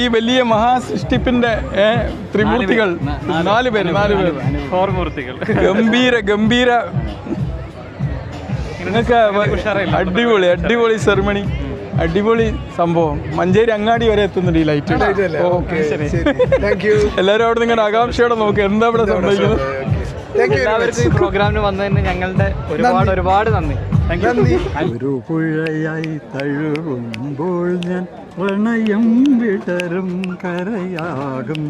ഈ വലിയ മഹാസൃഷ്ടിപ്പിന്റെ ത്രിമൂർത്തികൾ 4 പേര് ഗംഭീര അടിപൊളി സെറിമണി, അടിപൊളി സംഭവം. മഞ്ചേരി അങ്ങാടി വരെ എത്തുന്നുണ്ട് ഈ ലൈറ്റ്. എല്ലാവരും അവിടെ നിങ്ങളുടെ ആകാംക്ഷയോടെ നോക്കുക എന്താ ഇവിടെ സംഭവിക്കുന്നത്. എല്ലാവർക്കും ഈ പ്രോഗ്രാമിന് വന്നതിന് ഞങ്ങളുടെ ഒരുപാട് നന്ദി. ഒരു പുഴയായി തഴുകുമ്പോൾ ഞാൻ പ്രണയം വിടരും കരയാകും.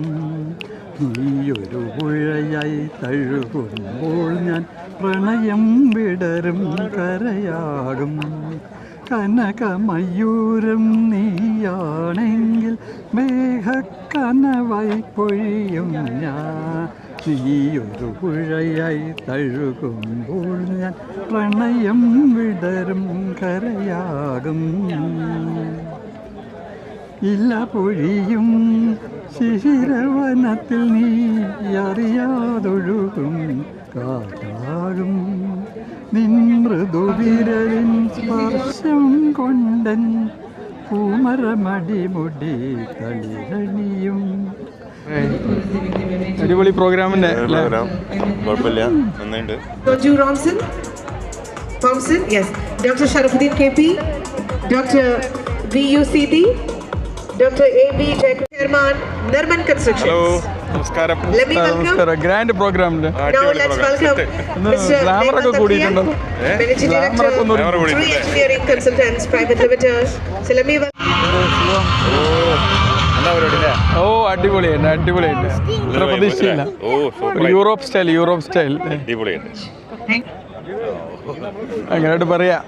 നീയൊരു പുഴയായി തഴുകുമ്പോൾ ഞാൻ പ്രണയം വിടരും കരയാകും. കനകമയൂരം നീയാണെങ്കിൽ മേഘക്കനവായി പൊഴിയും ഞാൻ. നീയൊരു പുഴയായി തഴുകുമ്പോൾ ഞാൻ പ്രണയം വിടരും കരയാകും. ഇല്ല പൊഴിയും ശിശിരവനത്തിൽ നീ അറിയാതൊഴുകും കാറ്റാകും. നിൻ മൃദുവിരലിൻ സ്പർശം കൊണ്ടൻ പൂമരമടിമുടി തളിരണിയും. അടിപൊളി പ്രോഗ്രാമിന്റെ കുഴപ്പമില്ല, നന്നായിട്ട്. Thompson, yes. Dr. Sharafuddin KP, Dr. VUCD, Dr. AB Chairman, Nirman Construction. Hello, namaskaram. Let me welcome. Grand പ്രോഗ്രാമിന്റെ Now let's welcome Mr. ഗ്ലാമറൊക്കെ കൂടിയിട്ടുണ്ടോ? Managing Director, Tree Engineering Consultants Private Limited. So let me welcome. ഓ അടിപൊളിയായിട്ട് ഇത്ര പ്രതീക്ഷയില്ല. Europe style അങ്ങനെയായിട്ട് പറയാ.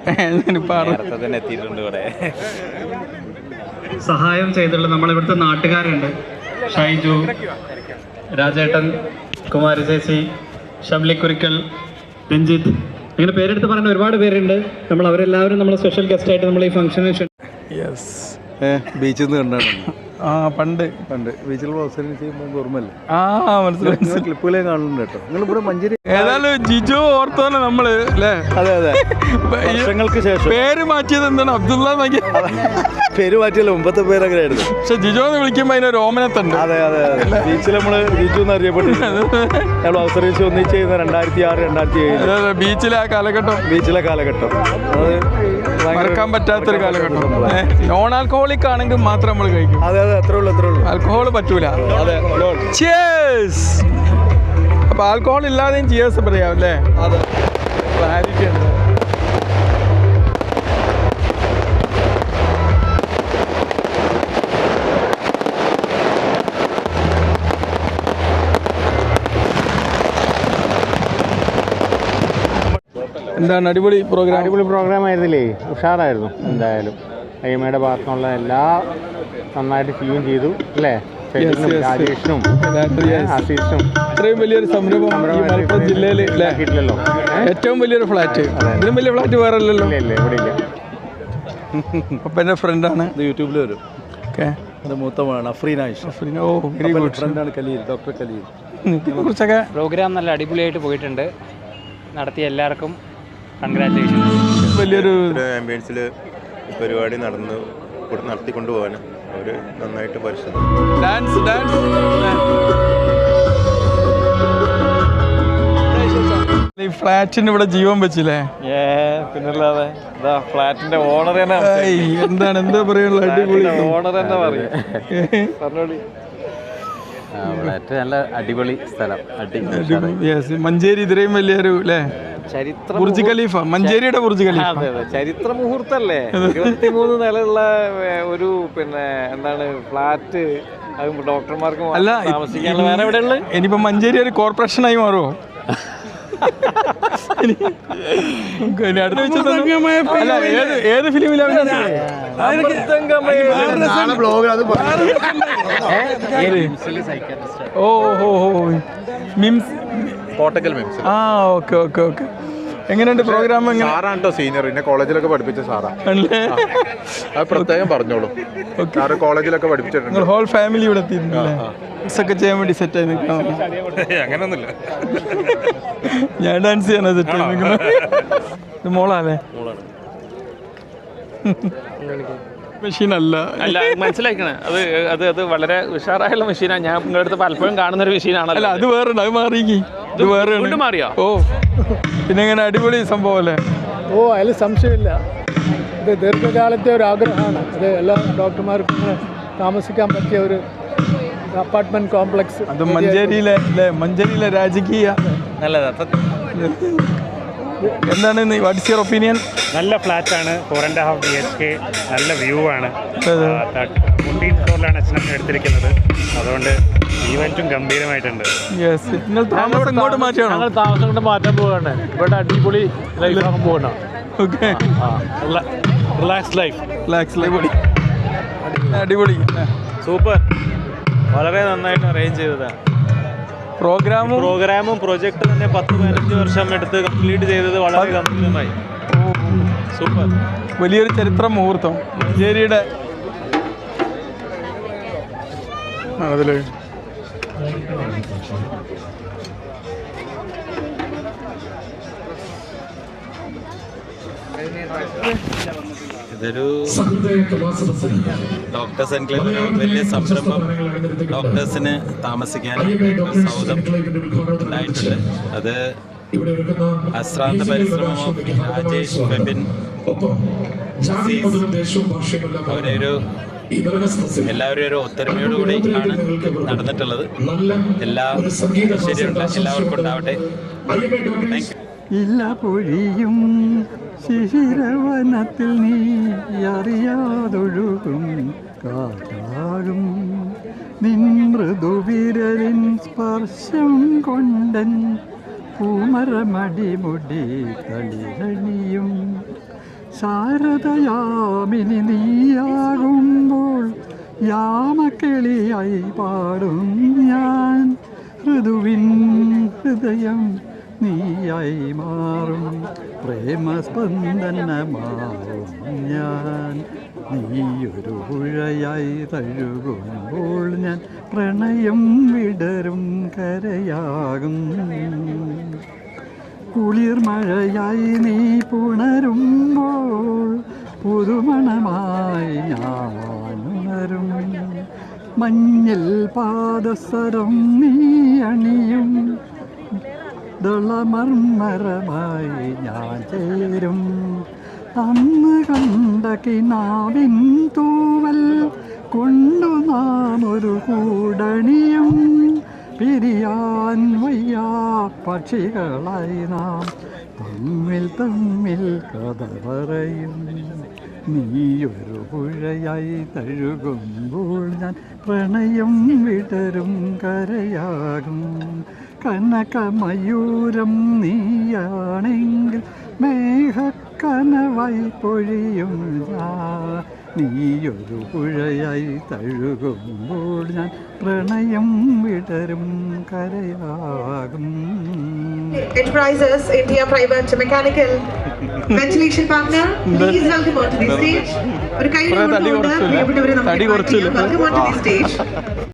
സഹായം ചെയ്തിട്ടുള്ള നമ്മളിവിടുത്തെ നാട്ടുകാരുണ്ട്. ഷൈജു, രാജേട്ടൻ, കുമാരി ചേച്ചി, ഷംലിക്കുരിക്കൽ, രഞ്ജിത്ത്, ഇങ്ങനെ പേരെടുത്ത് പറയുന്ന ഒരുപാട് പേരുണ്ട്. നമ്മൾ അവരെല്ലാവരും നമ്മൾ സ്പെഷ്യൽ ഗസ്റ്റ് ആയിട്ട് നമ്മൾ ഈ ഫംഗ്ഷന് ബീച്ചിൽ നിന്ന് കണ്ടാണ്. പണ്ട് ബീച്ചിൽ അവസരം ചെയ്യുമ്പോൾ ഓർമ്മല്ലേ? മനസ്സിലായി. ക്ലിപ്പുകളെ കാണുന്നുണ്ട് കേട്ടോ. നിങ്ങളിവിടെ മഞ്ചേരി ഏതായാലും ജിജു ഓർത്തോനെ നമ്മള് അല്ലേ? അതെ വർഷങ്ങൾക്ക് ശേഷം പേര് മാറ്റിയത് എന്താണ്? അബ്ദുള്ള പേര് മാറ്റിയല്ലോ, മുമ്പത്തെ പേരങ്ങനെ ആയിരുന്നു. പക്ഷെ ജിജു എന്ന് വിളിക്കുമ്പോ അതിനൊരു ഓമനത്തുണ്ട്. അതെ ബീച്ചിൽ നമ്മള് ജിജു എന്ന് അറിയപ്പെട്ടിരുന്നത് ഞങ്ങൾ അവസരിച്ച് ഒന്നിച്ച് ചെയ്യുന്ന 2006, 2007 ബീച്ചിലെ കാലഘട്ടം അത് മറക്കാൻ പറ്റാത്തൊരു കാലഘട്ടം. നോൺ ആൽക്കഹോളിക് ആണെങ്കിൽ മാത്രം നമ്മൾ കഴിക്കും. അതെ അത്രേ ഉള്ളൂ. ആൽക്കഹോൾ പറ്റൂല. അപ്പൊ ആൽക്കഹോൾ ഇല്ലാതെയും ചിയേഴ്സ് പറയാം അല്ലേ? ക്ലാരിറ്റി ഉണ്ട്. എന്താണ് അടിപൊളി പ്രോഗ്രാം ആയിരുന്നില്ലേ? ഉഷാറായിരുന്നു. എന്തായാലും അയ്യമ്മയുടെ ഭാഗത്തുനിന്നുള്ള എല്ലാ നന്നായിട്ട് ചെയ്യുകയും ചെയ്തു അല്ലേ? രാജേഷിനും ആശീഷിനും ഇത്രയും വലിയൊരു സംരംഭം ഈ മലപ്പുറം ജില്ലയിൽ ഇല്ലല്ലോ. ഏറ്റവും വലിയൊരു ഫ്ലാറ്റ്. ഇതിലും വലിയ ഫ്ലാറ്റ് വേറെ അല്ലല്ലോ. ഇല്ല ഇവിടെ ഇല്ല. അപ്പം എൻ്റെ ഫ്രണ്ടാണ്. ഇത് യൂട്യൂബിൽ വരും. ഓക്കെ, അത് മൂത്തമാണ് അഫ്രീനായിഷ്. ഫ്രണ്ടാണ് കലീൽ, ഡോക്ടർ കലീൽ. ഇതിനെക്കുറിച്ചൊക്കെ പ്രോഗ്രാം നല്ല അടിപൊളിയായിട്ട് പോയിട്ടുണ്ട്. നടത്തിയ എല്ലാവർക്കും കൺഗ്രാറ്റുലേഷൻസ്. വലിയൊരു ആംബിയൻസിൽ പരിപാടി നടത്തിക്കൊണ്ടു പോകാൻ അവർ നന്നായിട്ട് പരിശ്രമിച്ചു. ഡാൻസ് ഈ ഫ്ലാറ്റിന് ഇവിടെ ജീവൻ വെച്ചില്ലേ? പിന്നല്ലാതെ ഫ്ലാറ്റിന്റെ ഓണർ തന്നെ എന്താ പറയാനുള്ള അടിപൊളി ഓണർ തന്നെ പറയും. നല്ല അടിപൊളി സ്ഥലം. മഞ്ചേരി ഇത്രയും വലിയൊരു അല്ലേ? ബുർജ് ഖലീഫ, മഞ്ചേരിയുടെ ബുർജ് ഖലീഫ ചരിത്ര മുഹൂർത്തല്ലേ? 23 നിലയുള്ള ഒരു എന്താണ് ഫ്ലാറ്റ്. ഡോക്ടർമാർക്ക് അല്ല താമസിക്കാനുള്ള വേറെ എവിടെ ഉള്ളത്? ഇനിയിപ്പോ മഞ്ചേരി ഒരു കോർപ്പറേഷനായി മാറുമോ? അല്ല ഏത് ഫിലിമിലാണ്? മിംസ്. ഓക്കെ. എങ്ങനെയുണ്ട് പ്രോഗ്രാം? സാറാണ് സീനിയർ, എന്നെ കോളേജിലൊക്കെ പഠിപ്പിച്ച സാറാ. അത് പ്രത്യേകം പറഞ്ഞോളൂ. കോളേജിലൊക്കെ പഠിപ്പിച്ചിട്ടുണ്ട്. ഹോൾ ഫാമിലി ഇവിടെ എത്തിയിട്ടുണ്ടല്ലേ? ഒക്കെ ചെയ്യാൻ വേണ്ടി സെറ്റ് ആയി നിൽക്കണം. അങ്ങനെയൊന്നുമില്ല, ഞാൻ ഡാൻസ് ചെയ്യാനാ സെറ്റ് ആയി നിൽക്കുന്നത്. ഇത് മോളാല്ലേ? മെഷീൻ അല്ല. അല്ല, മനസ്സിലാക്കണേ. അത് വളരെ ഉഷാറായുള്ള മെഷീനാണ്. ഞാൻ നിങ്ങളുടെ അടുത്ത് പലപ്പോഴും കാണുന്ന ഒരു മെഷീനാണല്ലോ. അല്ല, അത് വേറെ അത് മാറിക്കി, ഇത് വേറെ മാറിയോ? ഓ, പിന്നെ ഇങ്ങനെ അടിപൊളി സംഭവം അല്ലേ? ഓ, അതിൽ സംശയമില്ല. ഇത് ദീർഘകാലത്തെ ഒരു ആഗ്രഹമാണ്. അത് എല്ലാ ഡോക്ടർമാർക്കും താമസിക്കാൻ പറ്റിയ ഒരു അപ്പാർട്ട്മെന്റ് കോംപ്ലക്സ്. അത് മഞ്ചേരിയിലെ രാജകീയ എന്താണ് വാട്ട്സ് യുവർ ഒപ്പീനിയൻ? നല്ല ഫ്ലാറ്റാണ്, 4.5 BHK, നല്ല വ്യൂ ആണ്. 14th ഫ്ലോറിലാണ് അച്ഛനമ്മ എടുത്തിരിക്കുന്നത്. അതുകൊണ്ട് ഈവൻറ്റും ഗംഭീരമായിട്ടുണ്ട്. നിങ്ങൾ താമസം ഇങ്ങോട്ട് മാറ്റിയാണോ? ഞങ്ങൾ താമസം കൊണ്ട് മാറ്റാൻ പോവുകയാണ്. ഇവിടെ അടിപൊളി ലൈഫാകാൻ പോകണം. Okay, relax life. അടിപൊളി, സൂപ്പർ. വളരെ നന്നായിട്ട് അറേഞ്ച് ചെയ്തതാണ്. പ്രോഗ്രാമും പ്രൊജക്ട് തന്നെ 10-15 വർഷം എടുത്ത് കംപ്ലീറ്റ് ചെയ്തത് വളരെ ഗംഭീരമായി. സൂപ്പർ. വലിയൊരു ചരിത്ര മുഹൂർത്തം മഞ്ചേരിയുടെ. അതില് ഇതൊരു ഡോക്ടേഴ്സ് എൻക്ലേവ്, വലിയ സംരംഭം. ഡോക്ടേഴ്സിന് താമസിക്കാൻ സൗധം ഉണ്ടായിട്ടുണ്ട്. അത് അശ്രാന്ത പരിശ്രമം രാജേഷ് ഫെബിൻ അവരൊരു എല്ലാവരും ഒരു ഒത്തൊരുമയോടുകൂടി ആണ് നടന്നിട്ടുള്ളത്. എല്ലാവർക്കും ഉണ്ടാവട്ടെ. ഇല്ല പൊഴിയും ശിശിരവനത്തിൽ നീ അറിയാതൊഴുകും കാറ്റാകും നിൻ മൃദുവിരലിൻ സ്പർശം കൊണ്ടൻ പൂമരമടിമുടി കളിരണിയും ശാരദയാമിനി നീയാകുമ്പോൾ യാമക്കിളിയായി പാടും ഞാൻ. ഋതുവിൻ ഹൃദയം നീയായി മാറും പ്രേമസ്പന്ദനമാവും ഞാൻ. നീയൊരു പുഴയായി തഴുകുമ്പോൾ ഞാൻ പ്രണയം വിടരും കരയാകും. കുളിർമഴയായി നീ പുണരുമ്പോൾ പുതുമണമായി ഞാനുണരും. മഞ്ഞിൽ പാദസരം നീ അണിയും ദളമർമരമായി ഞാൻ ചേരും. അന്ന് കണ്ട കിനാവിൻ തൂവൽ കൊണ്ടു നാം ഒരു കൂടണിയും. പിരിയാൻ വയ്യാ പക്ഷികളായി നാം തമ്മിൽ കഥ പറയും. നീയൊരു പുഴയായി തഴുകുമ്പോൾ ഞാൻ പ്രണയം വിടരും കരയാകും. കനകമയൂരം നീയാണെങ്കിൽ മേഘക്കനവായി പൊഴിയും ഞാൻ. നീയൊരു പുഴയായി തഴുകുമ്പോൾ ഞാൻ പ്രണയം വിടരും കരയാകും. Enterprises India Private Mechanical Ventilation Partner, please welcome onto the stage. ഒരു കൈ കൊടുത്തുകൊണ്ട് പ്രിയപ്പെട്ടവരെ നമുക്ക് welcome onto the stage.